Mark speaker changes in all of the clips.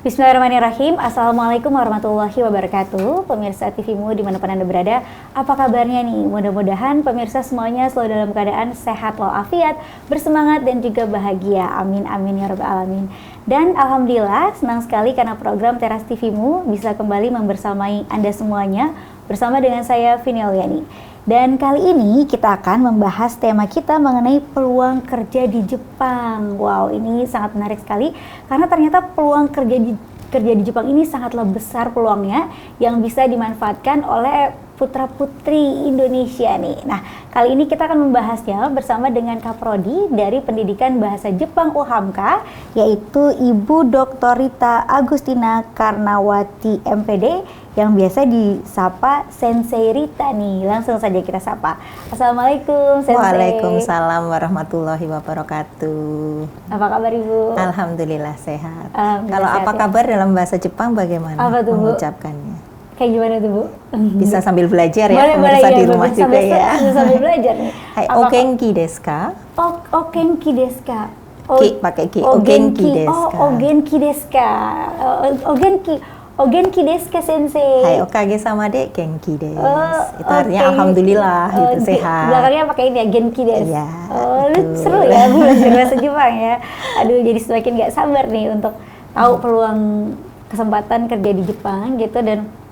Speaker 1: Bismillahirrahmanirrahim. Assalamualaikum warahmatullahi wabarakatuh. Pemirsa TVMU dimanapun Anda berada, apa kabarnya nih? Mudah-mudahan pemirsa semuanya selalu dalam keadaan sehat walafiat, bersemangat dan juga bahagia. Amin amin ya rabbal alamin. Dan alhamdulillah senang sekali karena program Teras TVMU bisa kembali membersamai Anda semuanya bersama dengan saya Vini Auliani. Dan kali ini kita akan membahas tema kita mengenai peluang kerja di Jepang. Wow, ini sangat menarik sekali karena ternyata peluang kerja di Jepang ini sangatlah besar peluangnya yang bisa dimanfaatkan oleh putra-putri Indonesia nih. Nah, kali ini kita akan membahasnya bersama dengan Kaprodi dari Pendidikan Bahasa Jepang UHAMKA, yaitu Ibu Dr. Rita Agustina Karnawati MPD, yang biasa disapa Sensei Rita nih. Langsung saja kita sapa. Assalamualaikum Sensei.
Speaker 2: Waalaikumsalam warahmatullahi wabarakatuh.
Speaker 1: Apa kabar Ibu?
Speaker 2: Alhamdulillah sehat.
Speaker 1: Alhamdulillah
Speaker 2: Kalau
Speaker 1: sehat,
Speaker 2: apa
Speaker 1: ya.
Speaker 2: kabar dalam bahasa Jepang bagaimana
Speaker 1: Apa tuh, Bu?
Speaker 2: mengucapkannya?
Speaker 1: Kayak gimana tuh Bu?
Speaker 2: Bisa sambil belajar ya,
Speaker 1: Boleh,
Speaker 2: pemirsa
Speaker 1: ya,
Speaker 2: di rumah juga ya.
Speaker 1: Sambil belajar nih.
Speaker 2: Hai, ogenki desu ka?
Speaker 1: Ogenki desu ka?
Speaker 2: Ki pakai ki. Ogenki desu ka?
Speaker 1: Ogenki desu ka? Ogenki desu ka Sensei?
Speaker 2: Hai, okage sama de genki desu. Itu artinya
Speaker 1: okay.
Speaker 2: alhamdulillah gitu, sehat.
Speaker 1: Belakangnya pakai ini ya, genki desu.
Speaker 2: Iya,
Speaker 1: Seru ya Bu belajar bahasa Jepang ya. Aduh, jadi semakin gak sabar nih untuk tahu peluang kesempatan kerja di Jepang gitu. Dan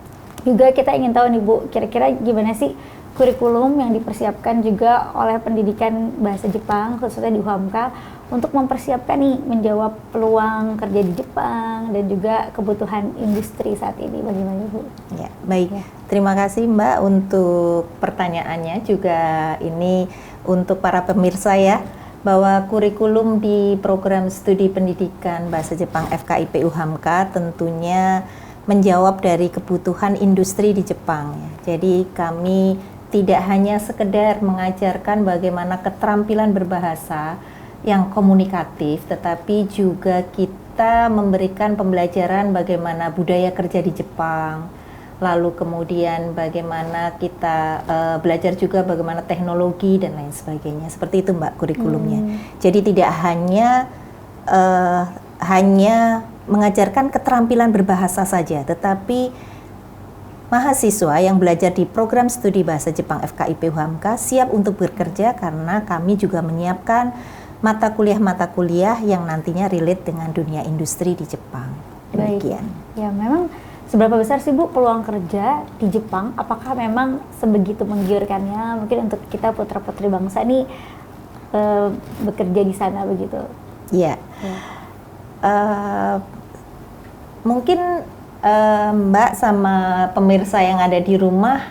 Speaker 1: juga kita ingin tahu nih Bu, kira-kira gimana sih kurikulum yang dipersiapkan juga oleh pendidikan bahasa Jepang khususnya di UHAMKA untuk mempersiapkan nih menjawab peluang kerja di Jepang dan juga kebutuhan industri saat ini. Bagaimana Bu?
Speaker 2: Ya, baik.
Speaker 1: Ya.
Speaker 2: Terima kasih Mbak untuk pertanyaannya, juga ini untuk para pemirsa ya, bahwa kurikulum di program studi pendidikan bahasa Jepang FKIP UHAMKA tentunya menjawab dari kebutuhan industri di Jepang ya. Jadi kami tidak hanya sekedar mengajarkan bagaimana keterampilan berbahasa yang komunikatif, tetapi juga kita memberikan pembelajaran bagaimana budaya kerja di Jepang, lalu kemudian bagaimana kita belajar juga bagaimana teknologi dan lain sebagainya. Seperti itu Mbak kurikulumnya. Jadi tidak hanya mengajarkan keterampilan berbahasa saja, tetapi mahasiswa yang belajar di program studi bahasa Jepang FKIP UHAMKA siap untuk bekerja karena kami juga menyiapkan mata kuliah yang nantinya relate dengan dunia industri di Jepang. Demikian.
Speaker 1: Baik. Ya, memang seberapa besar sih Bu peluang kerja di Jepang? Apakah memang sebegitu menggiurkannya mungkin untuk kita putra-putri bangsa nih bekerja di sana begitu?
Speaker 2: Iya. Ya. Mungkin Mbak sama pemirsa yang ada di rumah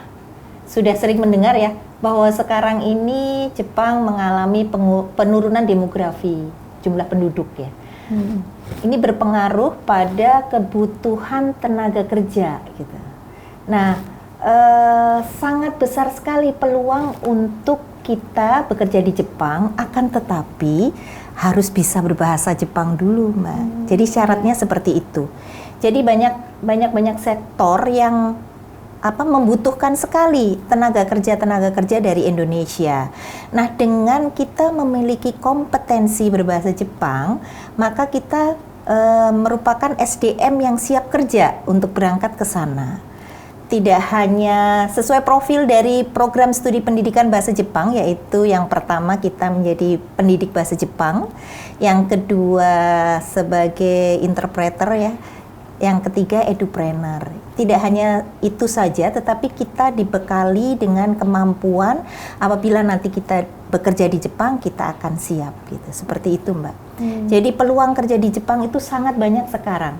Speaker 2: sudah sering mendengar ya bahwa sekarang ini Jepang mengalami penurunan demografi jumlah penduduk ya. Ini berpengaruh pada kebutuhan tenaga kerja gitu. Nah, sangat besar sekali peluang untuk kita bekerja di Jepang, akan tetapi harus bisa berbahasa Jepang dulu Mbak. Jadi syaratnya seperti itu. Jadi banyak sektor yang membutuhkan sekali tenaga kerja dari Indonesia. Nah, dengan kita memiliki kompetensi berbahasa Jepang, maka kita merupakan SDM yang siap kerja untuk berangkat ke sana. Tidak hanya sesuai profil dari program studi pendidikan bahasa Jepang, yaitu yang pertama kita menjadi pendidik bahasa Jepang, yang kedua sebagai interpreter ya, yang ketiga edupreneur. Tidak hanya itu saja, tetapi kita dibekali dengan kemampuan apabila nanti kita bekerja di Jepang, kita akan siap gitu. Seperti itu Mbak. Jadi peluang kerja di Jepang itu sangat banyak sekarang.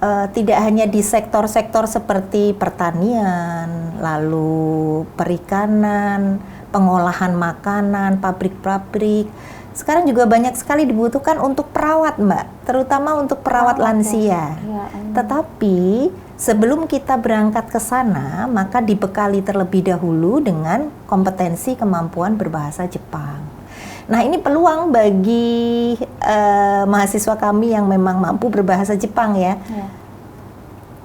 Speaker 2: Tidak hanya di sektor-sektor seperti pertanian, lalu perikanan, pengolahan makanan, pabrik-pabrik. Sekarang juga banyak sekali dibutuhkan untuk perawat Mbak, terutama untuk perawat lansia. Ya. Tetapi sebelum kita berangkat ke sana, maka dibekali terlebih dahulu dengan kompetensi kemampuan berbahasa Jepang. Nah, ini peluang bagi mahasiswa kami yang memang mampu berbahasa Jepang ya.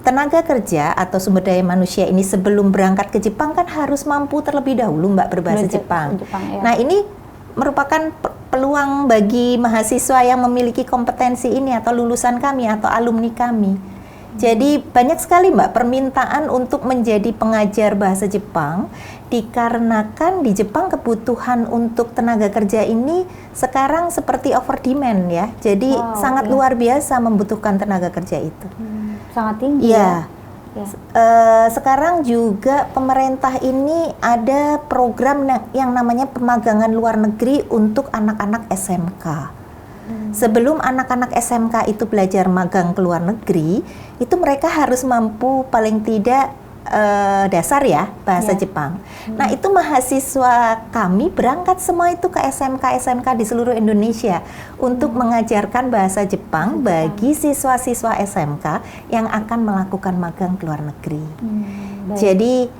Speaker 2: Tenaga kerja atau sumber daya manusia ini sebelum berangkat ke Jepang kan harus mampu terlebih dahulu Mbak berbahasa Jepang.
Speaker 1: Ya.
Speaker 2: Nah, ini merupakan peluang bagi mahasiswa yang memiliki kompetensi ini atau lulusan kami atau alumni kami. Jadi banyak sekali Mbak permintaan untuk menjadi pengajar bahasa Jepang dikarenakan di Jepang kebutuhan untuk tenaga kerja ini sekarang seperti over demand ya. Jadi sangat luar biasa membutuhkan tenaga kerja itu.
Speaker 1: Sangat tinggi
Speaker 2: ya.
Speaker 1: Ya.
Speaker 2: Sekarang juga pemerintah ini ada program yang namanya pemagangan luar negeri untuk anak-anak SMK. Sebelum anak-anak SMK itu belajar magang ke luar negeri, itu mereka harus mampu paling tidak dasar ya bahasa Jepang. Nah itu mahasiswa kami berangkat semua itu ke SMK-SMK di seluruh Indonesia untuk mengajarkan bahasa Jepang bagi siswa-siswa SMK yang akan melakukan magang ke luar negeri. Jadi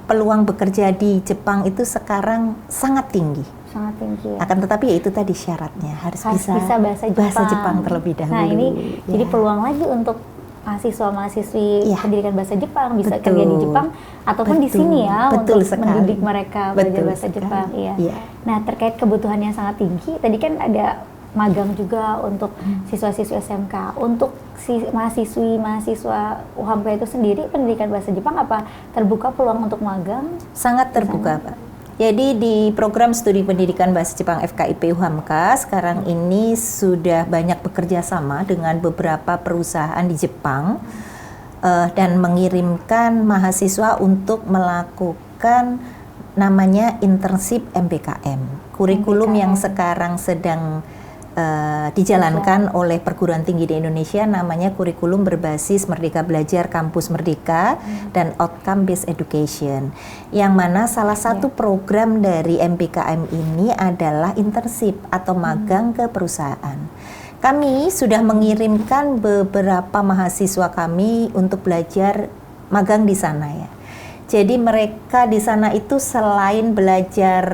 Speaker 2: peluang bekerja di Jepang itu sekarang sangat tinggi.
Speaker 1: Sangat tinggi ya.
Speaker 2: Akan tetapi ya itu tadi syaratnya harus bisa
Speaker 1: bahasa
Speaker 2: Jepang terlebih dahulu.
Speaker 1: Nah ini jadi peluang lagi untuk mahasiswa-mahasiswi pendidikan bahasa Jepang bisa kerja di Jepang ataupun di sini ya untuk mendidik mereka belajar bahasa Jepang. Iya. Nah terkait kebutuhan yang sangat tinggi, tadi kan ada magang juga untuk siswa-siswa SMK. Untuk mahasiswa UHAMKA itu sendiri pendidikan bahasa Jepang apa terbuka peluang untuk magang?
Speaker 2: Sangat terbuka Pak. Jadi di program studi pendidikan bahasa Jepang FKIP UHAMKA sekarang ini sudah banyak bekerja sama dengan beberapa perusahaan di Jepang dan mengirimkan mahasiswa untuk melakukan namanya internship MBKM. Kurikulum yang sekarang sedang dijalankan oleh perguruan tinggi di Indonesia namanya kurikulum berbasis Merdeka Belajar Kampus Merdeka dan Outcome Based Education, yang mana salah satu program dari MBKM ini adalah internship atau magang ke perusahaan. Kami sudah mengirimkan beberapa mahasiswa kami untuk belajar magang di sana ya. Jadi mereka di sana itu selain belajar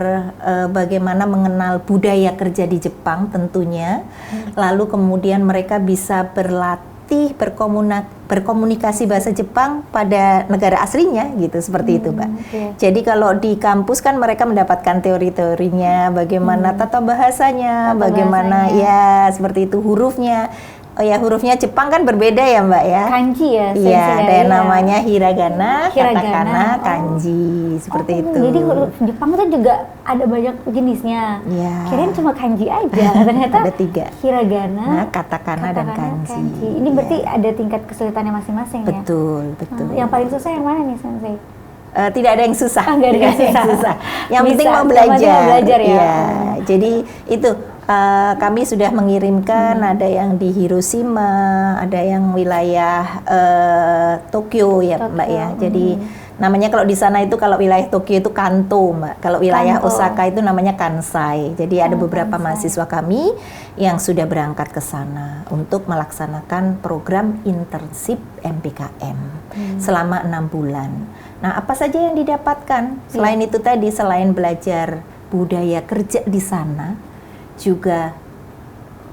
Speaker 2: bagaimana mengenal budaya kerja di Jepang tentunya, lalu kemudian mereka bisa berlatih berkomunikasi bahasa Jepang pada negara aslinya gitu, seperti itu Mbak. Jadi kalau di kampus kan mereka mendapatkan teori-teorinya, bagaimana tata bahasanya, bagaimana ya seperti itu hurufnya. Oh ya, hurufnya Jepang kan berbeda ya Mbak ya.
Speaker 1: Kanji ya.
Speaker 2: Iya, ada yang namanya hiragana, katakana, kanji, seperti itu.
Speaker 1: Jadi huruf Jepang itu juga ada banyak jenisnya.
Speaker 2: Iya.
Speaker 1: Kirain cuma kanji aja, ternyata
Speaker 2: ada 3.
Speaker 1: Hiragana,
Speaker 2: katakana dan kanji.
Speaker 1: Ini berarti ada tingkat kesulitannya masing-masing ya?
Speaker 2: Betul.
Speaker 1: Yang paling susah yang mana nih Sensei?
Speaker 2: Tidak ada yang susah.
Speaker 1: Nggak ada yang susah.
Speaker 2: Yang penting mau belajar. Ya. Jadi itu kami sudah mengirimkan, ada yang di Hiroshima, ada yang wilayah Tokyo ya Mbak ya. Jadi namanya kalau di sana itu, kalau wilayah Tokyo itu Kanto Mbak. Kalau wilayah Osaka itu namanya Kansai. Jadi ada beberapa mahasiswa kami yang sudah berangkat ke sana untuk melaksanakan program internship MBKM selama 6 bulan. Nah, apa saja yang didapatkan? Selain itu tadi, selain belajar budaya kerja di sana, juga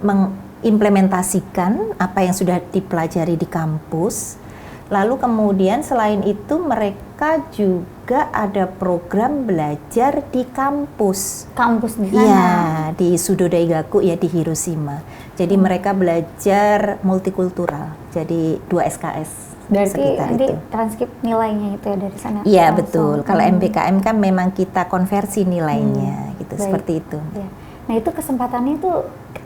Speaker 2: mengimplementasikan apa yang sudah dipelajari di kampus. Lalu kemudian selain itu mereka juga ada program belajar di kampus.
Speaker 1: Kampus di sana?
Speaker 2: Iya, di Sudo Daigaku ya, di Hiroshima. Jadi mereka belajar multikultural, jadi 2 SKS.
Speaker 1: Berarti nanti transkrip nilainya itu ya dari sana?
Speaker 2: Iya betul, kalau MBKM kan memang kita konversi nilainya gitu, seperti itu.
Speaker 1: Ya. Nah itu kesempatannya itu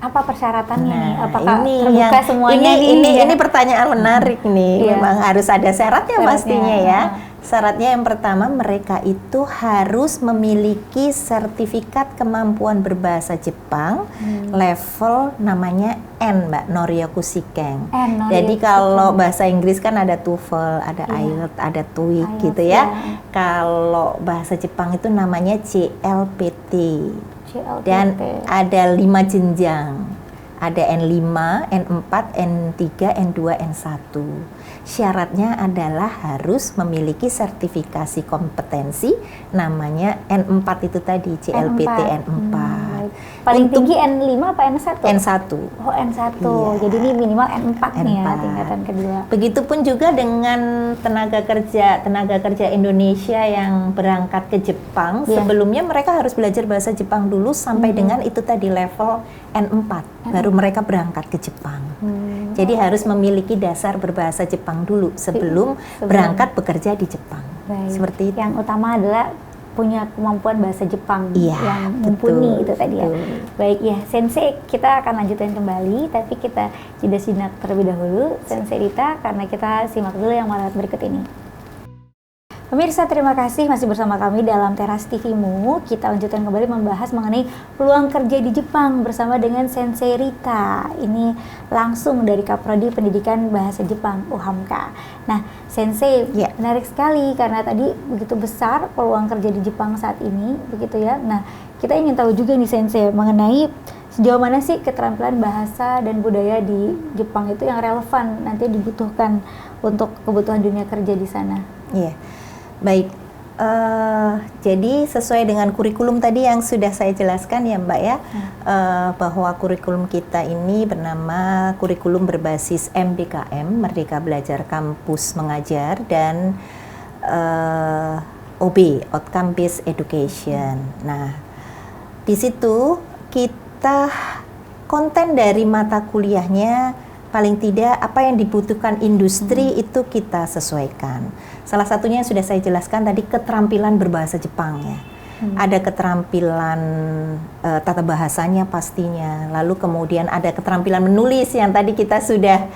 Speaker 1: apa persyaratannya nih? Apakah
Speaker 2: ini
Speaker 1: terbuka semuanya
Speaker 2: ini pertanyaan menarik nih. Memang harus ada syaratnya pastinya ya. Syaratnya yang pertama, mereka itu harus memiliki sertifikat kemampuan berbahasa Jepang level namanya N Mbak, Noryoku Shiken. Jadi kalau bahasa Inggris kan ada TOEFL, ada IELTS, ada TOEIC gitu ya. Kalau bahasa Jepang itu namanya JLPT. Dan ada 5 jenjang, ada N5, N4, N3, N2, N1. Syaratnya adalah harus memiliki sertifikasi kompetensi namanya N4 itu tadi, JLPT N4
Speaker 1: Paling
Speaker 2: Untuk
Speaker 1: tinggi N5 apa N1?
Speaker 2: N1.
Speaker 1: Oh, N1.
Speaker 2: Iya.
Speaker 1: Jadi ini minimal N4 nih ya,
Speaker 2: N4.
Speaker 1: tingkatan kedua.
Speaker 2: Begitupun juga dengan tenaga kerja Indonesia yang berangkat ke Jepang.
Speaker 1: Iya.
Speaker 2: Sebelumnya mereka harus belajar bahasa Jepang dulu sampai dengan itu tadi level N4, baru mereka berangkat ke Jepang. Jadi harus memiliki dasar berbahasa Jepang dulu sebelum berangkat bekerja di Jepang.
Speaker 1: Baik.
Speaker 2: Seperti itu.
Speaker 1: Yang utama adalah punya kemampuan bahasa Jepang
Speaker 2: Iya,
Speaker 1: yang mumpuni,
Speaker 2: betul,
Speaker 1: itu tadi ya.
Speaker 2: betul.
Speaker 1: Baik ya, Sensei, kita akan lanjutkan kembali, tapi kita jeda simak terlebih dahulu, Sensei Dita, karena kita simak dulu yang malam berikut ini. Pemirsa, terima kasih masih bersama kami dalam Teras TV-mu. Kita lanjutkan kembali membahas mengenai peluang kerja di Jepang bersama dengan Sensei Rita. Ini langsung dari Kaprodi Pendidikan Bahasa Jepang UHAMK. Nah, Sensei,
Speaker 2: Ya.
Speaker 1: menarik sekali karena tadi begitu besar peluang kerja di Jepang saat ini, begitu ya. Nah, kita ingin tahu juga nih Sensei mengenai sejauh mana sih keterampilan bahasa dan budaya di Jepang itu yang relevan nanti dibutuhkan untuk kebutuhan dunia kerja di sana.
Speaker 2: Iya. Baik, jadi sesuai dengan kurikulum tadi yang sudah saya jelaskan ya Mbak ya, bahwa kurikulum kita ini bernama kurikulum berbasis MBKM, Merdeka Belajar Kampus Mengajar, dan OB, Outcome Based Education. Nah, di situ kita konten dari mata kuliahnya paling tidak apa yang dibutuhkan industri itu kita sesuaikan. Salah satunya yang sudah saya jelaskan tadi, keterampilan berbahasa Jepang ya. Ada keterampilan tata bahasanya pastinya. Lalu kemudian ada keterampilan menulis yang tadi kita sudah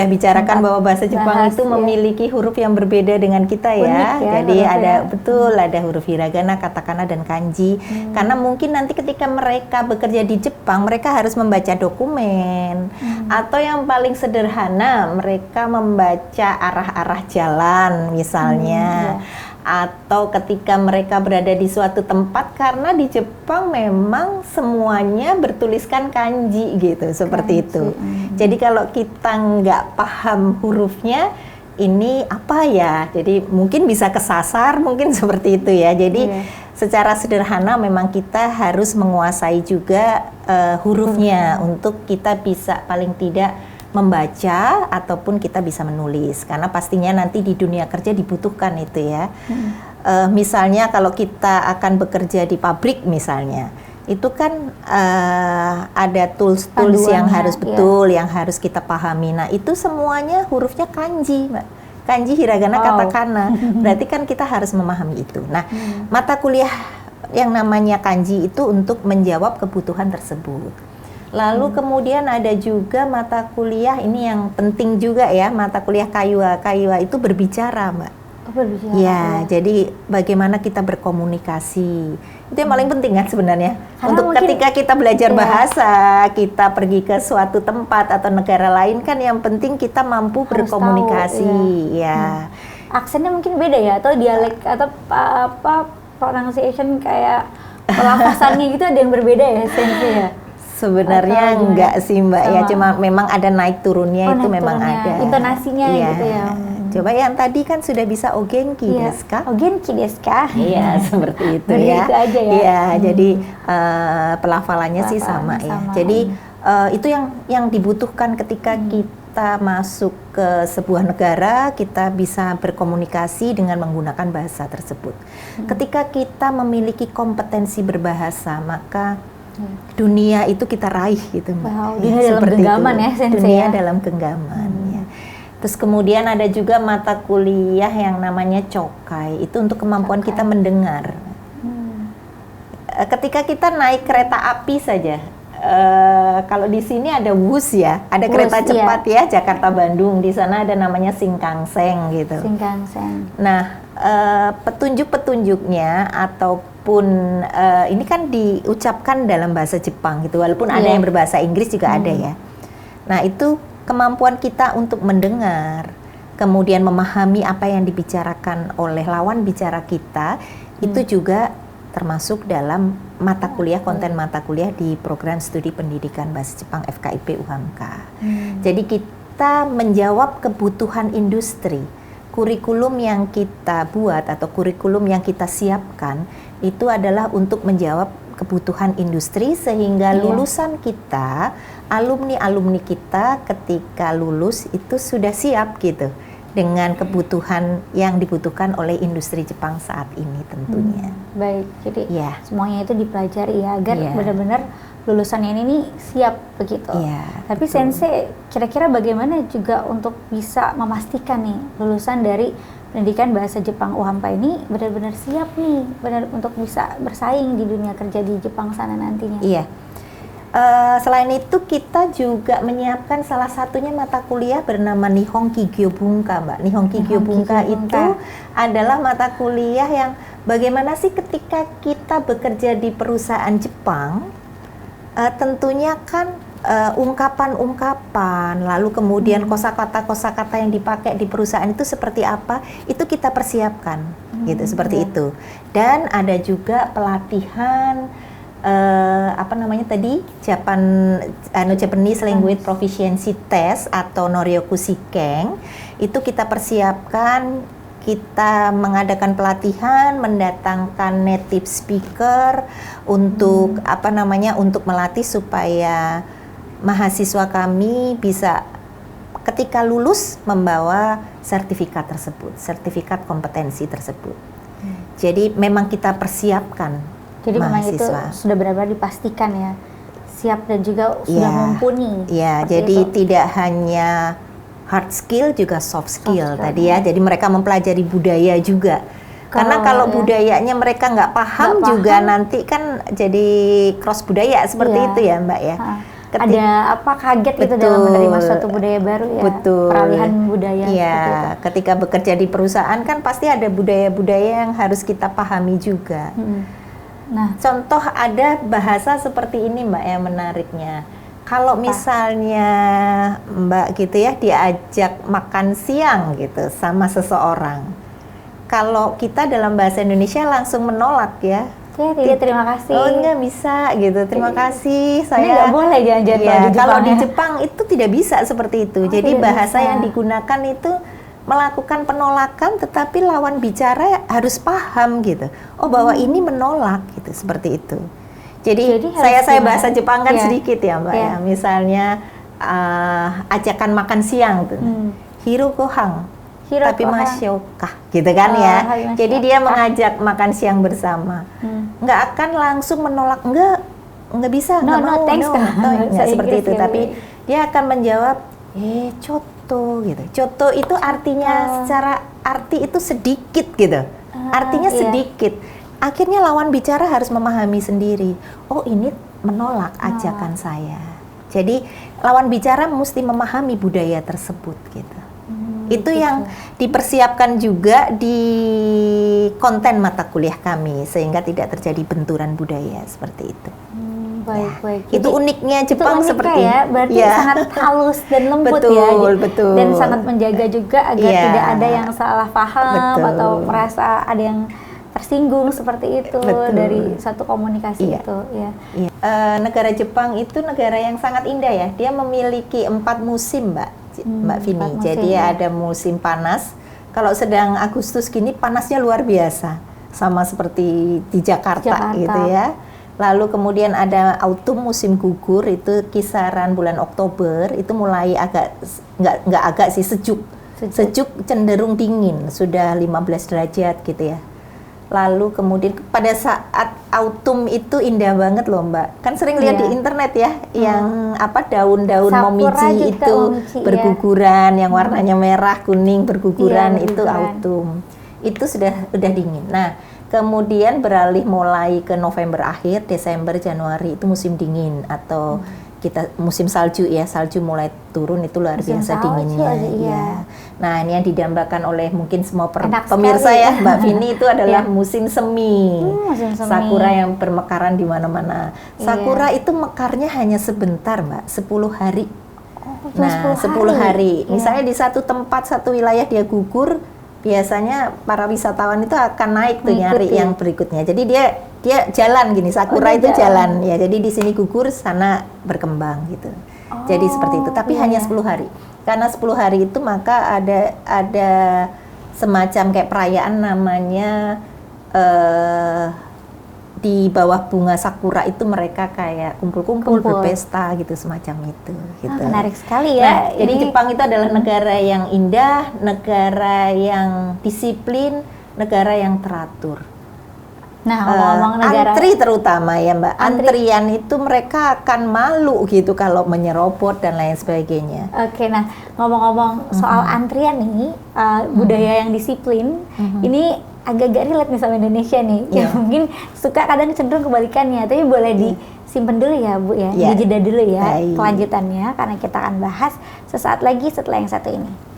Speaker 2: bicarakan bahwa bahasa Jepang itu memiliki huruf yang berbeda dengan kita ya.
Speaker 1: Unik ya,
Speaker 2: Jadi ada
Speaker 1: ya.
Speaker 2: ada huruf hiragana, katakana, dan kanji. Karena mungkin nanti ketika mereka bekerja di Jepang, mereka harus membaca dokumen. Atau yang paling sederhana, mereka membaca arah-arah jalan misalnya. Atau ketika mereka berada di suatu tempat, karena di Jepang memang semuanya bertuliskan kanji gitu, seperti itu. Jadi kalau kita nggak paham hurufnya, ini apa ya? Jadi mungkin bisa kesasar, mungkin seperti itu ya. Jadi secara sederhana memang kita harus menguasai juga hurufnya untuk kita bisa paling tidak membaca ataupun kita bisa menulis, karena pastinya nanti di dunia kerja dibutuhkan itu ya. Misalnya kalau kita akan bekerja di pabrik misalnya, itu kan ada tools yang harus betul, yang harus kita pahami. Nah itu semuanya hurufnya kanji, Mbak. Kanji, hiragana, katakana. Berarti kan kita harus memahami itu. Nah, mata kuliah yang namanya kanji itu untuk menjawab kebutuhan tersebut. Lalu kemudian ada juga mata kuliah ini yang penting juga ya, mata kuliah kaiwa. Kaiwa itu berbicara, Mbak.
Speaker 1: Oh, berbicara.
Speaker 2: Ya, jadi bagaimana kita berkomunikasi. Itu yang paling penting kan sebenarnya.
Speaker 1: Karena
Speaker 2: untuk
Speaker 1: mungkin,
Speaker 2: ketika kita belajar bahasa, kita pergi ke suatu tempat atau negara lain kan yang penting kita mampu
Speaker 1: harus
Speaker 2: berkomunikasi,
Speaker 1: tahu,
Speaker 2: ya.
Speaker 1: Aksennya mungkin beda ya, atau dialek atau apa pronunciation kayak pelafasannya gitu ada yang berbeda ya, Sensei ya?
Speaker 2: Sebenarnya enggak sih Mbak ya, cuma memang ada naik turunnya, itu memang ada.
Speaker 1: Intonasinya gitu ya.
Speaker 2: Coba yang tadi kan sudah bisa ogenki desu ka?
Speaker 1: Ogenki desu ka?
Speaker 2: Iya, seperti itu
Speaker 1: ya. Itu aja ya.
Speaker 2: Iya, jadi pelafalannya sih sama ya. Jadi itu yang dibutuhkan ketika kita masuk ke sebuah negara, kita bisa berkomunikasi dengan menggunakan bahasa tersebut. Ketika kita memiliki kompetensi berbahasa, maka dunia itu kita raih gitu Mbak.
Speaker 1: Wow, dunia dalam genggaman ya Sensei.
Speaker 2: Dunia dalam genggaman ya. Terus kemudian ada juga mata kuliah yang namanya cokai, itu untuk kemampuan kita mendengar. Ketika kita naik kereta api saja, kalau di sini ada WUS ya, ada kereta cepat ya, Jakarta Bandung, di sana ada namanya Shinkansen gitu.
Speaker 1: Shinkansen.
Speaker 2: Nah, petunjuk-petunjuknya ataupun ini kan diucapkan dalam bahasa Jepang gitu, walaupun ada yang berbahasa Inggris juga ada ya. Nah, itu kemampuan kita untuk mendengar, kemudian memahami apa yang dibicarakan oleh lawan bicara kita, itu juga termasuk dalam mata kuliah, konten mata kuliah di program studi pendidikan bahasa Jepang FKIP UHAMK. Jadi kita menjawab kebutuhan industri. Kurikulum yang kita buat atau kurikulum yang kita siapkan itu adalah untuk menjawab kebutuhan industri sehingga lulusan kita, alumni kita ketika lulus itu sudah siap gitu dengan kebutuhan yang dibutuhkan oleh industri Jepang saat ini tentunya.
Speaker 1: Baik, jadi semuanya itu dipelajari ya agar benar-benar lulusannya ini nih siap begitu. Tapi Sensei, kira-kira bagaimana juga untuk bisa memastikan nih lulusan dari pendidikan bahasa Jepang UHAMPA ini benar-benar siap nih, benar untuk bisa bersaing di dunia kerja di Jepang sana nantinya?
Speaker 2: Selain itu kita juga menyiapkan salah satunya mata kuliah bernama Nihon Kigyo Bunka, Mbak. Nihon Kigyo Bunka itu adalah mata kuliah yang bagaimana sih ketika kita bekerja di perusahaan Jepang, tentunya kan ungkapan-ungkapan, lalu kemudian kosakata yang dipakai di perusahaan itu seperti apa, itu kita persiapkan, gitu seperti itu. Dan ada juga pelatihan Japanese Language Proficiency Test atau Noryoku Shiken. Itu kita persiapkan, kita mengadakan pelatihan, mendatangkan native speaker untuk untuk melatih supaya mahasiswa kami bisa ketika lulus membawa sertifikat tersebut, sertifikat kompetensi tersebut. Jadi memang kita persiapkan.
Speaker 1: Jadi memang itu sudah benar-benar dipastikan ya, siap dan juga sudah mumpuni.
Speaker 2: Jadi tidak hanya hard skill, juga soft skill tadi ya. Jadi mereka mempelajari budaya juga. Karena kalau budayanya mereka nggak paham juga nanti kan jadi cross budaya seperti itu ya Mbak ya.
Speaker 1: Ada kaget gitu dalam menerima suatu budaya baru ya. Peralihan budaya.
Speaker 2: Ketika bekerja di perusahaan kan pasti ada budaya-budaya yang harus kita pahami juga. Nah, contoh ada bahasa seperti ini Mbak yang menariknya. Kalau misalnya Mbak gitu ya diajak makan siang gitu sama seseorang, kalau kita dalam bahasa Indonesia langsung menolak ya.
Speaker 1: Terima kasih.
Speaker 2: Oh enggak bisa gitu. Terima kasih. Saya
Speaker 1: nggak boleh jalan-jalan.
Speaker 2: Kalau di Jepang itu tidak bisa seperti itu. Jadi bahasa yang digunakan itu melakukan penolakan, tetapi lawan bicara harus paham gitu. Oh bahwa ini menolak gitu, seperti itu. Jadi saya bahasa Jepang kan sedikit ya Mbak ya. Misalnya ajakan makan siang tuh, hirogohan, tapi masyoka gitu kan ya. Jadi dia mengajak makan siang bersama, nggak akan langsung menolak, nggak bisa, nggak mau, nggak seperti itu. Tapi dia akan menjawab, coto gitu. Coto itu artinya secara arti itu sedikit gitu. Artinya sedikit. Akhirnya lawan bicara harus memahami sendiri. Oh, ini menolak ajakan saya. Jadi lawan bicara mesti memahami budaya tersebut gitu. Itu yang dipersiapkan juga di konten mata kuliah kami sehingga tidak terjadi benturan budaya seperti itu.
Speaker 1: Baik.
Speaker 2: Itu uniknya Jepang
Speaker 1: unik
Speaker 2: seperti
Speaker 1: ya, berarti sangat halus dan lembut
Speaker 2: betul.
Speaker 1: Dan sangat menjaga juga agar tidak ada yang salah paham atau merasa ada yang tersinggung seperti itu dari satu komunikasi itu ya.
Speaker 2: Negara Jepang itu negara yang sangat indah ya. Dia memiliki 4 musim Mbak Vini. Jadi ada musim panas. Kalau sedang Agustus gini panasnya luar biasa, sama seperti di Jakarta. Gitu ya. Lalu kemudian ada autumn, musim gugur, itu kisaran bulan Oktober, itu mulai agak agak sih sejuk cenderung dingin, sudah 15 derajat gitu ya. Lalu kemudian pada saat autumn itu indah banget loh Mbak, kan sering lihat di internet ya, yang daun-daun momiji itu berguguran, yang warnanya merah kuning berguguran, itu autumn, itu sudah dingin. Nah kemudian beralih mulai ke November akhir, Desember, Januari itu musim dingin atau kita musim salju ya, salju mulai turun itu luar biasa dinginnya. Nah ini yang didambakan oleh mungkin semua pemirsa ya Mbak Vini itu adalah musim semi. Sakura yang bermekaran di mana-mana. Sakura itu mekarnya hanya sebentar Mbak, 10 hari. Nah 10 hari. Misalnya di satu tempat, satu wilayah dia gugur, biasanya para wisatawan itu akan naik tuh nyari yang berikutnya. Jadi dia jalan gini, sakura itu jalan ya. Jadi di sini gugur, sana berkembang gitu. Jadi seperti itu. Tapi hanya 10 hari. Karena 10 hari itu maka ada semacam kayak perayaan namanya di bawah bunga sakura itu mereka kayak kumpul-kumpul
Speaker 1: Kumpul.
Speaker 2: berpesta gitu, semacam itu gitu.
Speaker 1: Menarik sekali ya.
Speaker 2: Nah, jadi Jepang itu adalah negara yang indah, negara yang disiplin, negara yang teratur.
Speaker 1: Nah, ngomong-ngomong negara
Speaker 2: Antri terutama ya Mbak,
Speaker 1: Antri.
Speaker 2: antrian itu mereka akan malu gitu kalau menyerobot dan lain sebagainya.
Speaker 1: Oke, nah ngomong-ngomong soal antrian nih, budaya yang disiplin, ini agak-agak relate nih sama Indonesia nih. Ya
Speaker 2: Iya.
Speaker 1: mungkin suka kadang cenderung kebalikannya, tapi boleh disimpan dulu ya Bu ya,
Speaker 2: Iya.
Speaker 1: dijeda dulu ya
Speaker 2: Baik.
Speaker 1: kelanjutannya, karena kita akan bahas sesaat lagi setelah yang satu ini.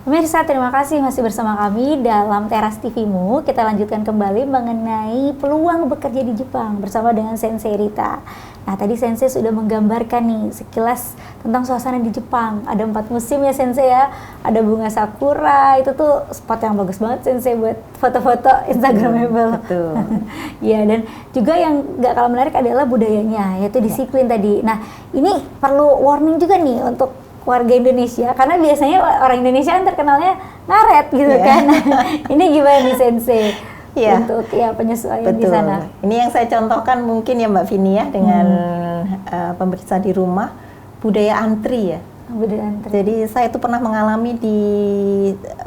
Speaker 1: Pemirsa, terima kasih masih bersama kami dalam Teras TV-mu. Kita lanjutkan kembali mengenai peluang bekerja di Jepang bersama dengan Sensei Rita. Nah, tadi Sensei sudah menggambarkan nih sekilas tentang suasana di Jepang. Ada 4 musim ya Sensei ya. Ada bunga sakura, itu tuh spot yang bagus banget Sensei buat foto-foto Instagramable.
Speaker 2: Betul.
Speaker 1: Ya, dan juga yang gak kalah menarik adalah budayanya, yaitu disiplin tadi. Nah, ini perlu warning juga nih untuk warga Indonesia, karena biasanya orang Indonesia kan terkenalnya ngaret gitu kan. Ini gimana nih Sensei untuk ya penyesuaian di sana?
Speaker 2: Ini yang saya contohkan mungkin ya Mbak Vini ya dengan pemirsa di rumah, budaya antri ya.
Speaker 1: Budaya antri.
Speaker 2: Jadi saya itu pernah mengalami di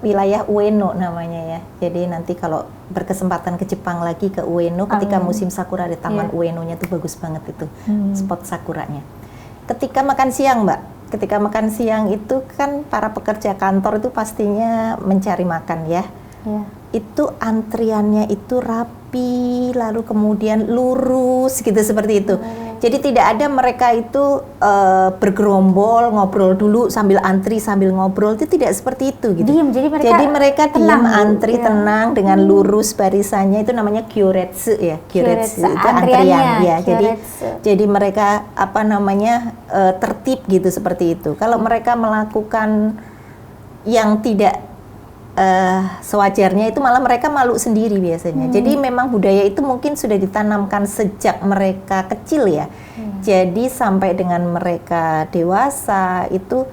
Speaker 2: wilayah Ueno namanya ya. Jadi nanti kalau berkesempatan ke Jepang lagi ke Ueno ketika musim sakura di Taman Ueno-nya itu bagus banget itu spot sakuranya. Ketika makan siang Mbak, ketika makan siang itu kan para pekerja kantor itu pastinya mencari makan ya. Itu antriannya itu rapi, lalu kemudian lurus gitu seperti itu. Jadi tidak ada mereka itu bergerombol ngobrol dulu sambil antri sambil ngobrol, itu tidak seperti itu gitu.
Speaker 1: Diam,
Speaker 2: jadi mereka diam antri
Speaker 1: ya.
Speaker 2: tenang dengan lurus barisannya, itu namanya kyoretsu ya. Kyoretsu itu antrian ya. Jadi mereka apa namanya tertib gitu seperti itu. Kalau mereka melakukan yang tidak sewajarnya itu malah mereka malu sendiri biasanya. Jadi memang budaya itu mungkin sudah ditanamkan sejak mereka kecil ya. Jadi sampai dengan mereka dewasa itu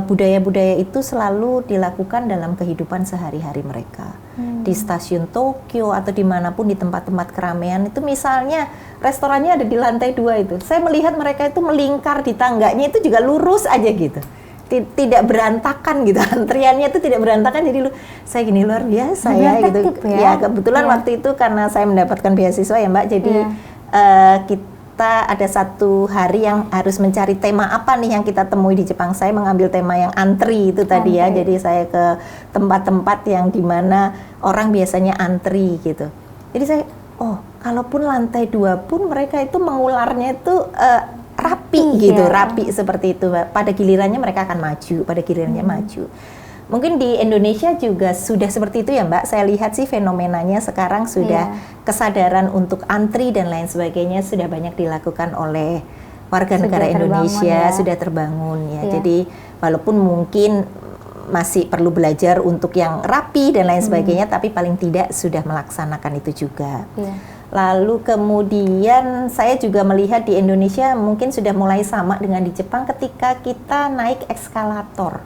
Speaker 2: budaya-budaya itu selalu dilakukan dalam kehidupan sehari-hari mereka. Di stasiun Tokyo atau dimanapun di tempat-tempat keramaian itu, misalnya restorannya ada di lantai 2 itu, saya melihat mereka itu melingkar di tangganya itu juga lurus aja gitu. Tidak berantakan gitu, antriannya itu tidak berantakan, jadi saya gini luar biasa ya gitu. Ya kebetulan waktu itu karena saya mendapatkan beasiswa ya Mbak, jadi kita ada satu hari yang harus mencari tema apa nih yang kita temui di Jepang. Saya mengambil tema yang antri itu tadi ya, jadi saya ke tempat-tempat yang dimana orang biasanya antri gitu. Jadi saya, kalaupun lantai 2 pun mereka itu mengularnya itu rapi gitu, rapi seperti itu. Pada gilirannya mereka akan maju, pada gilirannya maju. Mungkin di Indonesia juga sudah seperti itu ya Mbak. Saya lihat sih fenomenanya sekarang sudah kesadaran untuk antri dan lain sebagainya sudah banyak dilakukan oleh warga negara Indonesia, sudah terbangun ya. Jadi walaupun mungkin masih perlu belajar untuk yang rapi dan lain sebagainya, tapi paling tidak sudah melaksanakan itu juga. Lalu kemudian saya juga melihat di Indonesia mungkin sudah mulai sama dengan di Jepang ketika kita naik eskalator.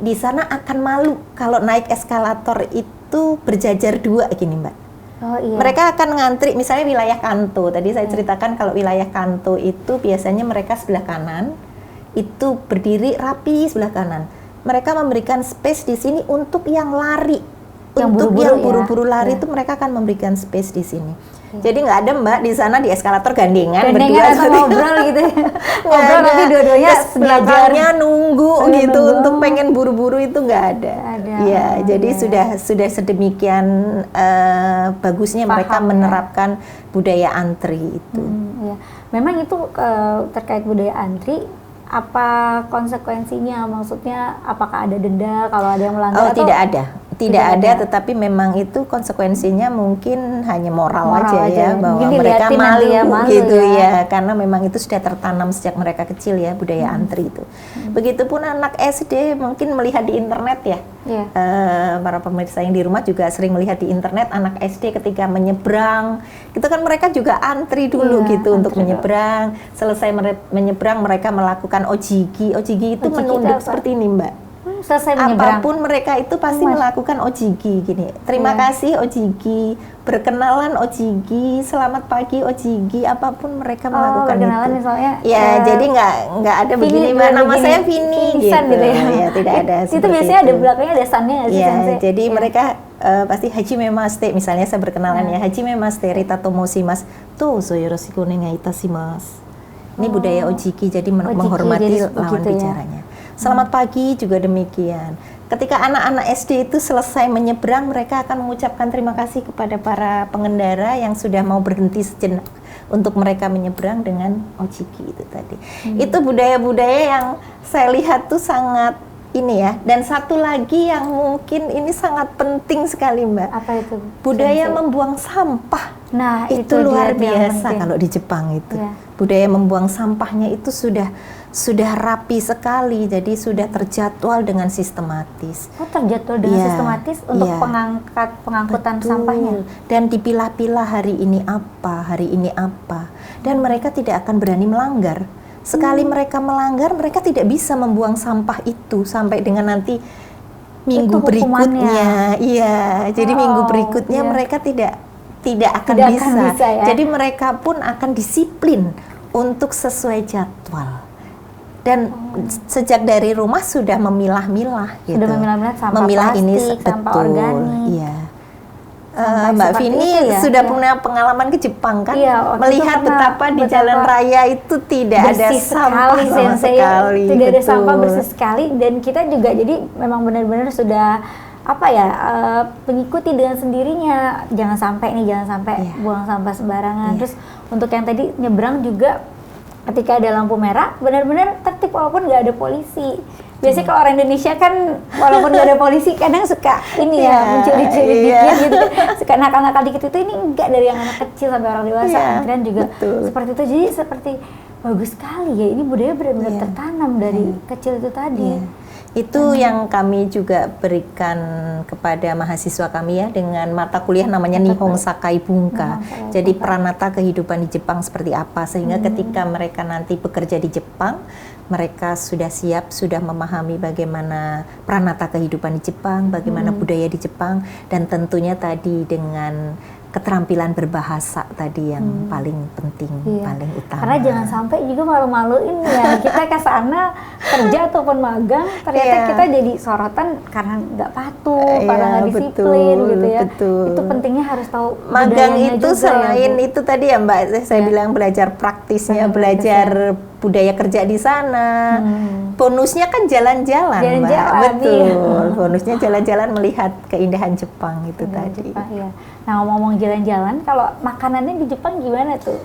Speaker 2: Di sana akan malu kalau naik eskalator itu berjajar 2 gini Mbak. Mereka akan ngantri, misalnya wilayah Kanto. Tadi saya ceritakan kalau wilayah Kanto itu biasanya mereka sebelah kanan itu berdiri rapi sebelah kanan. Mereka memberikan space di sini untuk yang lari. Untuk yang buru-buru lari itu mereka akan memberikan space di sini. Jadi nggak ada Mbak di sana di eskalator gandengan berdua
Speaker 1: atau ngobrol gitu. Ngobrol tapi dua-duanya
Speaker 2: belakangnya nunggu gitu untuk pengen buru-buru, itu nggak ada. Ya, jadi sudah sedemikian bagusnya mereka menerapkan budaya antri itu.
Speaker 1: Memang itu terkait budaya antri, apa konsekuensinya? Maksudnya apakah ada denda kalau ada yang melanggar?
Speaker 2: Tidak ada, tetapi memang itu konsekuensinya mungkin hanya moral aja ya, bahwa mereka malu gitu ya, karena memang itu sudah tertanam sejak mereka kecil ya budaya antri itu. Begitupun anak SD mungkin melihat di internet ya, para pemirsa yang di rumah juga sering melihat di internet anak SD ketika menyeberang, itu kan mereka juga antri dulu gitu untuk menyeberang. Selesai menyeberang mereka melakukan ojigi itu menunduk seperti ini Mbak.
Speaker 1: selesai menyeberang.
Speaker 2: Apapun mereka itu pasti melakukan ojigi gini. Terima kasih ojigi, berkenalan ojigi, selamat pagi ojigi, apapun mereka melakukan
Speaker 1: berkenalan
Speaker 2: itu.
Speaker 1: misalnya.
Speaker 2: Ya, jadi nggak ada begini, Mbak, nama saya Vini gitu.
Speaker 1: Ya,
Speaker 2: tidak ada.
Speaker 1: Itu biasanya ada belakangnya ada sannya nggak sih?
Speaker 2: Ya, jadi mereka pasti Hajime Maste, misalnya saya berkenalan ya, Hajime Maste Rita Tomoshimasu, to yoroshiku onegai itashimasu. Ini budaya ojiki, jadi menghormati lawan bicaranya. Selamat pagi juga demikian. Ketika anak-anak SD itu selesai menyeberang, mereka akan mengucapkan terima kasih kepada para pengendara yang sudah mau berhenti sejenak untuk mereka menyeberang dengan ojiki itu tadi. Itu budaya-budaya yang saya lihat tuh sangat ini ya. Dan satu lagi yang mungkin ini sangat penting sekali, Mbak.
Speaker 1: Apa itu?
Speaker 2: Budaya membuang sampah.
Speaker 1: Nah,
Speaker 2: itu luar biasa kalau di Jepang itu. Budaya membuang sampahnya itu sudah rapi sekali, jadi sudah terjadwal dengan sistematis.
Speaker 1: Terjadwal dengan sistematis untuk pengangkutan sampahnya.
Speaker 2: Dan dipilah-pilah hari ini apa. Dan mereka tidak akan berani melanggar. Sekali mereka melanggar, mereka tidak bisa membuang sampah itu sampai dengan nanti minggu berikutnya. Iya, jadi minggu berikutnya mereka tidak akan bisa.
Speaker 1: Ya?
Speaker 2: Jadi mereka pun akan disiplin untuk sesuai jadwal. Dan sejak dari rumah sudah memilah-milah gitu.
Speaker 1: Sudah memilah-milah sampah plastik, sampah organik.
Speaker 2: Iya. Mbak Vini sudah punya pengalaman ke Jepang kan?
Speaker 1: Iya,
Speaker 2: melihat betapa di jalan raya itu tidak ada sampah sama sekali.
Speaker 1: Tidak ada sampah, bersih sekali. Dan kita juga jadi memang benar-benar sudah mengikuti dengan sendirinya. Jangan sampai buang sampah sembarangan. Terus untuk yang tadi nyebrang juga, ketika ada lampu merah, benar-benar tertib walaupun nggak ada polisi. Biasanya kalau orang Indonesia kan walaupun nggak ada polisi kadang suka mencuri-curi dikit gitu, suka nakal-nakal dikit. Itu ini enggak, dari yang anak kecil sampai orang dewasa antrian juga seperti itu. Jadi seperti bagus sekali ya, ini budaya benar-benar tertanam dari kecil itu tadi.
Speaker 2: Itu yang kami juga berikan kepada mahasiswa kami ya, dengan mata kuliah namanya Nihon Sakai Bunka. Jadi pranata kehidupan di Jepang seperti apa, sehingga ketika mereka nanti bekerja di Jepang, mereka sudah siap, sudah memahami bagaimana pranata kehidupan di Jepang, bagaimana budaya di Jepang, dan tentunya tadi dengan keterampilan berbahasa tadi yang paling penting, paling utama.
Speaker 1: Karena jangan sampai juga malu-maluin ya, kita ke sana kerja ataupun magang, ternyata kita jadi sorotan karena nggak patuh, karena nggak disiplin gitu ya. Itu pentingnya harus tahu
Speaker 2: magang itu juga, selain itu tadi ya Mbak, saya bilang belajar praktisnya, belajar budaya kerja di sana. Bonusnya kan jalan-jalan, Mbak. Betul. Bonusnya jalan-jalan melihat keindahan Jepang itu tadi.
Speaker 1: Nah, ngomong-ngomong jalan-jalan, kalau makanannya di Jepang gimana tuh?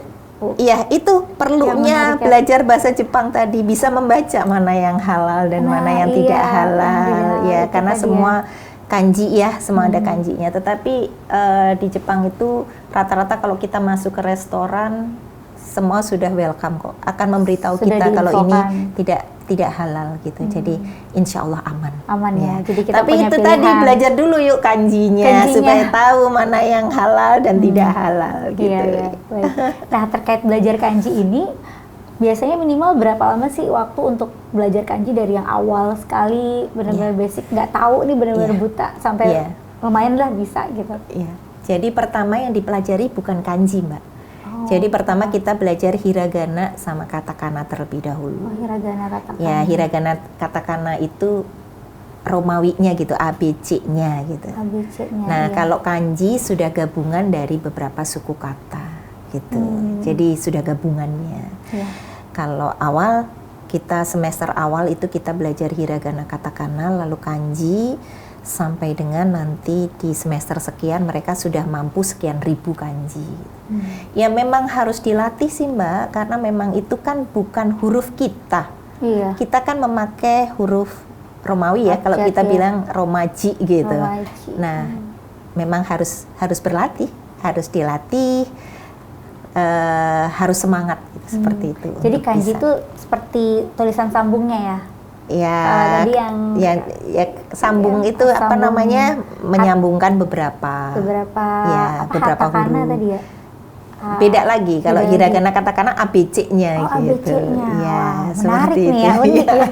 Speaker 2: Iya, itu perlunya belajar bahasa Jepang tadi, bisa membaca mana yang halal dan mana yang tidak halal. Ya, karena semua kanji ya, semua ada kanjinya. Tetapi di Jepang itu rata-rata kalau kita masuk ke restoran, semua sudah welcome kok. Akan memberitahu kita kalau ini tidak halal gitu. Jadi insya Allah aman.
Speaker 1: Aman ya. Jadi kita
Speaker 2: tapi itu pilihan. Tadi belajar dulu yuk kanjinya supaya tahu mana yang halal dan tidak halal gitu.
Speaker 1: Iya. Nah, terkait belajar kanji ini, biasanya minimal berapa lama sih waktu untuk belajar kanji dari yang awal sekali benar-benar basic, nggak tahu nih benar-benar buta sampai lumayan lah bisa gitu.
Speaker 2: Iya. Jadi pertama yang dipelajari bukan kanji, Mbak. Jadi pertama kita belajar hiragana sama katakana terlebih dahulu.
Speaker 1: Hiragana katakana.
Speaker 2: Ya, hiragana katakana itu Romawinya gitu, ABC-nya gitu.
Speaker 1: ABC-nya.
Speaker 2: Nah, kalau kanji sudah gabungan dari beberapa suku kata gitu. Jadi sudah gabungannya. Kalau awal kita semester awal itu kita belajar hiragana katakana lalu kanji, sampai dengan nanti di semester sekian mereka sudah mampu sekian ribu kanji. Ya memang harus dilatih sih Mbak, karena memang itu kan bukan huruf kita. Kita kan memakai huruf Romawi ya, kalau kita bilang Romaji gitu. Nah, memang harus berlatih, harus dilatih, harus semangat gitu, seperti itu.
Speaker 1: Jadi kanji itu seperti tulisan sambungnya ya?
Speaker 2: Ya, sambung itu apa namanya, menyambungkan beberapa
Speaker 1: beberapa huruf
Speaker 2: tadi ya. Beda lagi kalau hiragana katakana ABC-nya gitu.
Speaker 1: ABC-nya.
Speaker 2: Ya,
Speaker 1: menarik nih
Speaker 2: itu.
Speaker 1: Ya, unik ya.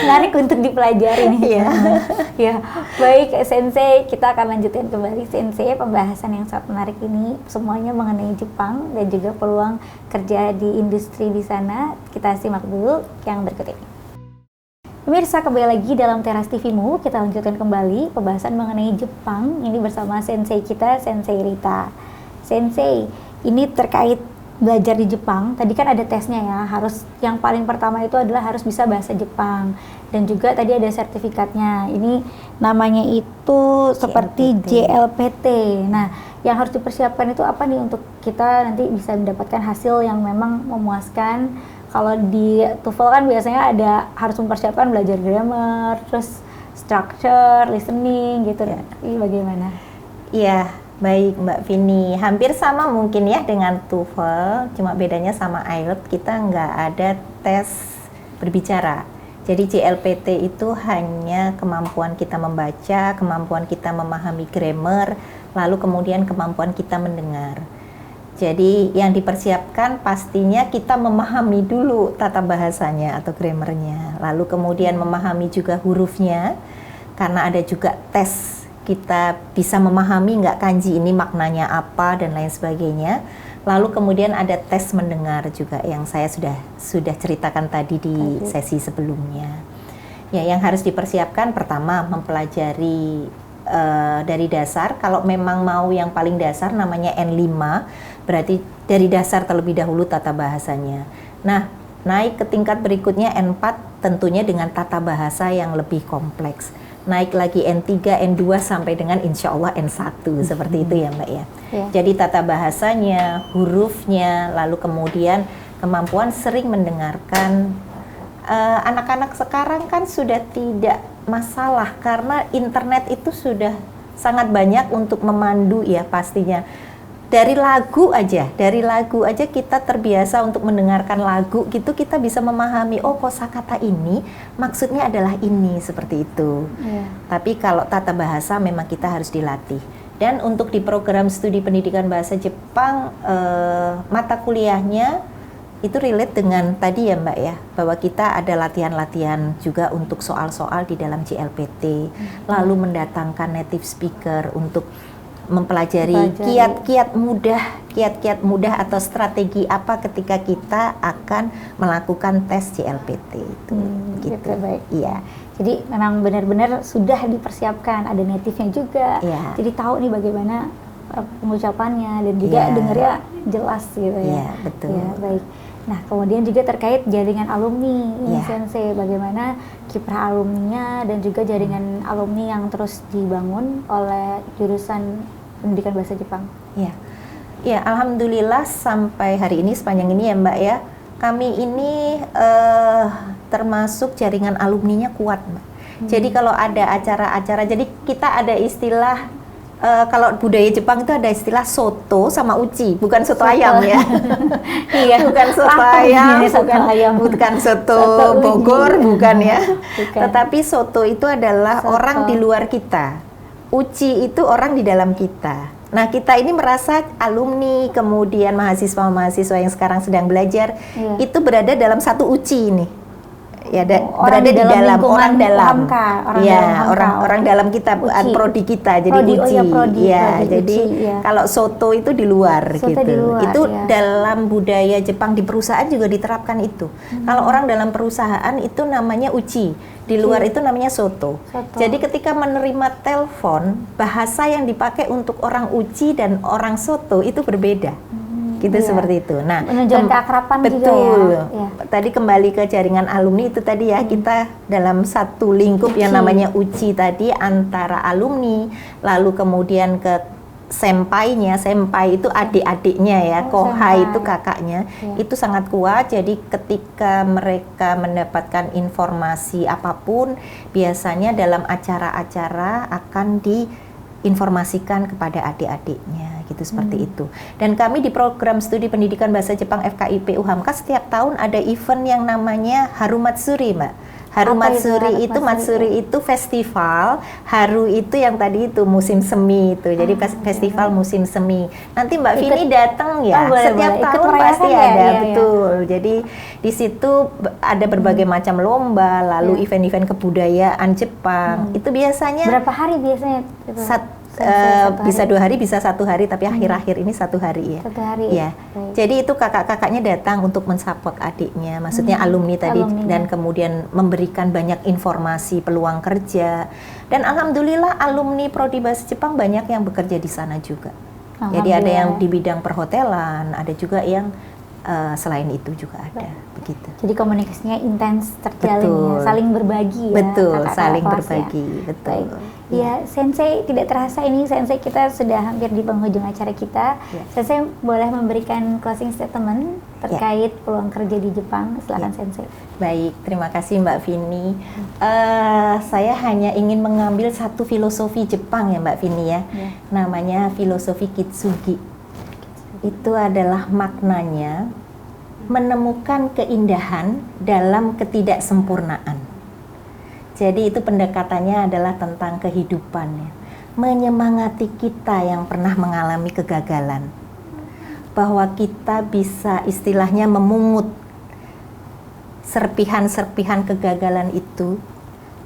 Speaker 1: Menarik untuk dipelajari nih.
Speaker 2: Iya.
Speaker 1: Ya, baik Sensei, kita akan lanjutkan kembali Sensei pembahasan yang sangat menarik ini semuanya mengenai Jepang dan juga peluang kerja di industri di sana. Kita simak dulu yang berikut ini. Pemirsa, kembali lagi dalam Teras TV-mu, kita lanjutkan kembali pembahasan mengenai Jepang ini bersama Sensei kita, Sensei Rita. Sensei, ini terkait belajar di Jepang, tadi kan ada tesnya ya, harus yang paling pertama itu adalah harus bisa bahasa Jepang dan juga tadi ada sertifikatnya. Ini namanya itu seperti JLPT. Nah, yang harus dipersiapkan itu apa nih untuk kita nanti bisa mendapatkan hasil yang memang memuaskan? Kalau di TOEFL kan biasanya ada harus mempersiapkan belajar grammar, terus structure, listening gitu. Ini bagaimana?
Speaker 2: Iya. Baik Mbak Vini, hampir sama mungkin ya dengan TOEFL, cuma bedanya sama IELTS kita nggak ada tes berbicara. Jadi JLPT itu hanya kemampuan kita membaca, kemampuan kita memahami grammar, lalu kemudian kemampuan kita mendengar. Jadi yang dipersiapkan pastinya kita memahami dulu tata bahasanya atau grammarnya, lalu kemudian memahami juga hurufnya, karena ada juga tes kita bisa memahami nggak kanji ini maknanya apa dan lain sebagainya. Lalu kemudian ada tes mendengar juga yang saya sudah ceritakan tadi di sesi sebelumnya. Ya, yang harus dipersiapkan pertama mempelajari dari dasar. Kalau memang mau yang paling dasar namanya N5, berarti dari dasar terlebih dahulu tata bahasanya. Nah, naik ke tingkat berikutnya N4 tentunya dengan tata bahasa yang lebih kompleks. Naik lagi N3, N2 sampai dengan insya Allah N1 seperti itu ya Mbak ya. Jadi tata bahasanya, hurufnya, lalu kemudian kemampuan sering mendengarkan. Anak-anak sekarang kan sudah tidak masalah karena internet itu sudah sangat banyak untuk memandu ya pastinya. Dari lagu aja kita terbiasa untuk mendengarkan lagu gitu, kita bisa memahami oh kosakata ini maksudnya adalah ini, seperti itu. Tapi kalau tata bahasa memang kita harus dilatih. Dan untuk di program studi pendidikan bahasa Jepang, mata kuliahnya itu relate dengan tadi ya Mbak ya, bahwa kita ada latihan-latihan juga untuk soal-soal di dalam JLPT, lalu mendatangkan native speaker untuk mempelajari kiat-kiat mudah atau strategi apa ketika kita akan melakukan tes JLPT itu. Gitu.
Speaker 1: Baik.
Speaker 2: Iya.
Speaker 1: Jadi memang benar-benar sudah dipersiapkan, ada native-nya juga. Jadi tahu nih bagaimana pengucapannya dan juga dengarnya jelas gitu ya.
Speaker 2: Iya, betul.
Speaker 1: Ya, baik. Nah, kemudian juga terkait jaringan alumni ini Sensei, bagaimana kiprah alumninya dan juga jaringan alumni yang terus dibangun oleh jurusan pendidikan bahasa Jepang.
Speaker 2: Ya, alhamdulillah sampai hari ini sepanjang ini ya Mbak ya, kami ini termasuk jaringan alumninya kuat Mbak. Jadi kalau ada acara-acara, jadi kita ada istilah kalau budaya Jepang itu ada istilah soto sama uci, bukan soto ayam ya. Bukan soto ayam, bukan soto Bogor, bukan ya. Tetapi soto itu adalah orang di luar kita. Uci itu orang di dalam kita. Nah, kita ini merasa alumni, kemudian mahasiswa-mahasiswa yang sekarang sedang belajar, itu berada dalam satu uci ini. Ya, berada di dalam orang dalam. Orang dalam kita, prodi kita, jadi uci. Jadi kalau soto itu di luar gitu. Itu dalam budaya Jepang di perusahaan juga diterapkan itu. Kalau orang dalam perusahaan itu namanya uci. Di luar itu namanya soto. Jadi ketika menerima telepon, bahasa yang dipakai untuk orang uci dan orang soto itu berbeda. Gitu seperti itu. Nah,
Speaker 1: menunjukkan keakraban
Speaker 2: betul.
Speaker 1: Juga ya.
Speaker 2: Tadi kembali ke jaringan alumni itu tadi ya, kita dalam satu lingkup yang namanya uci tadi antara alumni, lalu kemudian ke senpai itu adik-adiknya ya, kohai itu kakaknya, itu sangat kuat. Jadi ketika mereka mendapatkan informasi apapun, biasanya dalam acara-acara akan diinformasikan kepada adik-adiknya, gitu seperti itu. Dan kami di program studi pendidikan bahasa Jepang FKIP UHAMKA setiap tahun ada event yang namanya Harumatsuri, Mbak. Haru
Speaker 1: Apa itu
Speaker 2: Matsuri
Speaker 1: Haru
Speaker 2: itu
Speaker 1: Matsuri?
Speaker 2: Matsuri itu festival, Haru itu yang tadi itu musim semi itu. Jadi festival musim semi. Nanti Mbak
Speaker 1: Ikut-
Speaker 2: Vini datang ya.
Speaker 1: Oh, boleh,
Speaker 2: Setiap
Speaker 1: boleh. Ikut
Speaker 2: tahun
Speaker 1: merayakan
Speaker 2: pasti
Speaker 1: ya?
Speaker 2: ada,
Speaker 1: Iya, iya.
Speaker 2: betul. Jadi di situ ada berbagai macam lomba, lalu
Speaker 1: Iya.
Speaker 2: event-event kebudayaan Jepang. Itu biasanya
Speaker 1: Berapa hari biasanya itu? Satu
Speaker 2: bisa
Speaker 1: hari?
Speaker 2: 2 hari, bisa 1 hari, tapi akhir-akhir ini 1 hari ya.
Speaker 1: 1 hari.
Speaker 2: Ya.
Speaker 1: Baik.
Speaker 2: Jadi itu kakak-kakaknya datang untuk mensupport adiknya, maksudnya alumni tadi,
Speaker 1: alumninya.
Speaker 2: dan kemudian memberikan banyak informasi peluang kerja. Dan alhamdulillah alumni Prodi Bahasa Jepang banyak yang bekerja di sana juga. Jadi ada yang di bidang perhotelan, ada juga yang selain itu juga ada, begitu.
Speaker 1: Jadi komunikasinya intens terjalin
Speaker 2: Betul.
Speaker 1: ya, saling berbagi ya.
Speaker 2: Betul,
Speaker 1: kakak-kakak
Speaker 2: saling
Speaker 1: kelas
Speaker 2: berbagi,
Speaker 1: ya.
Speaker 2: betul.
Speaker 1: Baik. Ya, Sensei, tidak terasa ini Sensei kita sudah hampir di penghujung acara kita.
Speaker 2: Ya.
Speaker 1: Sensei boleh memberikan closing statement terkait peluang kerja di Jepang. Silakan Sensei.
Speaker 2: Baik, terima kasih Mbak Vini. Saya hanya ingin mengambil satu filosofi Jepang ya Mbak Vini ya, namanya filosofi Kitsugi. Itu adalah maknanya menemukan keindahan dalam ketidaksempurnaan. Jadi itu pendekatannya adalah tentang kehidupan ya. Menyemangati kita yang pernah mengalami kegagalan. Bahwa kita bisa istilahnya memungut serpihan-serpihan kegagalan itu,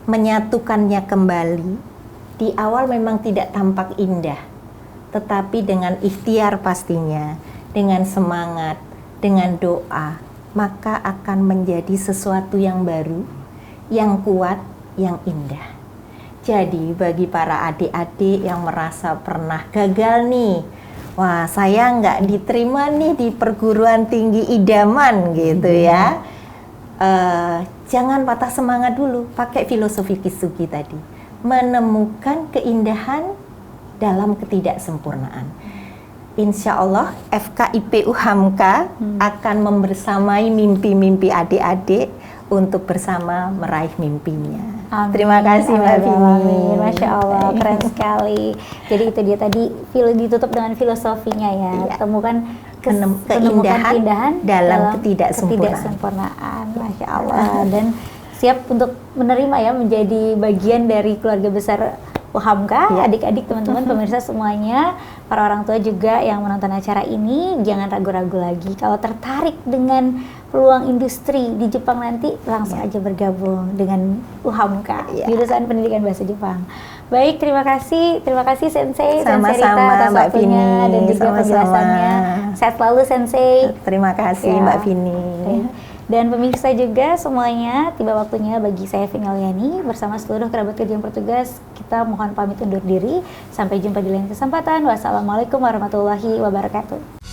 Speaker 2: menyatukannya kembali. Di awal memang tidak tampak indah, tetapi dengan ikhtiar pastinya, dengan semangat, dengan doa, maka akan menjadi sesuatu yang baru, yang kuat, yang indah. Jadi bagi para adik-adik yang merasa pernah gagal nih, wah saya nggak diterima nih di perguruan tinggi idaman gitu ya, jangan patah semangat dulu, pakai filosofi Kitsugi tadi, menemukan keindahan dalam ketidaksempurnaan. Insya Allah FKIP Hamka akan membersamai mimpi-mimpi adik-adik untuk bersama meraih mimpinya.
Speaker 1: Amin.
Speaker 2: Terima kasih Mbak Vini.
Speaker 1: Amin. Masya Allah, keren sekali. Jadi itu dia tadi ditutup dengan filosofinya ya.
Speaker 2: Iya.
Speaker 1: Temukan
Speaker 2: Keindahan
Speaker 1: keindahan
Speaker 2: dalam ketidaksempurnaan.
Speaker 1: ketidaksempurnaan. Masya Allah. Dan siap untuk menerima ya, menjadi bagian dari keluarga besar Hamka, adik-adik, teman-teman, pemirsa semuanya, para orang tua juga yang menonton acara ini, jangan ragu-ragu lagi. Kalau tertarik dengan peluang industri di Jepang nanti, langsung aja bergabung dengan UHAMKA, jurusan Pendidikan Bahasa Jepang. Baik, terima kasih Sensei,
Speaker 2: Sama-sama,
Speaker 1: Sensei Rita atas
Speaker 2: Mbak
Speaker 1: waktunya
Speaker 2: Vini.
Speaker 1: dan juga
Speaker 2: Sama-sama.
Speaker 1: penjelasannya. Sehat selalu Sensei.
Speaker 2: Terima kasih
Speaker 1: Ya.
Speaker 2: Mbak Vini.
Speaker 1: Baik. Dan pemirsa juga semuanya, tiba waktunya bagi saya Vini Alyani bersama seluruh kerabat kerja yang bertugas, kita mohon pamit undur diri. Sampai jumpa di lain kesempatan. Wassalamualaikum warahmatullahi wabarakatuh.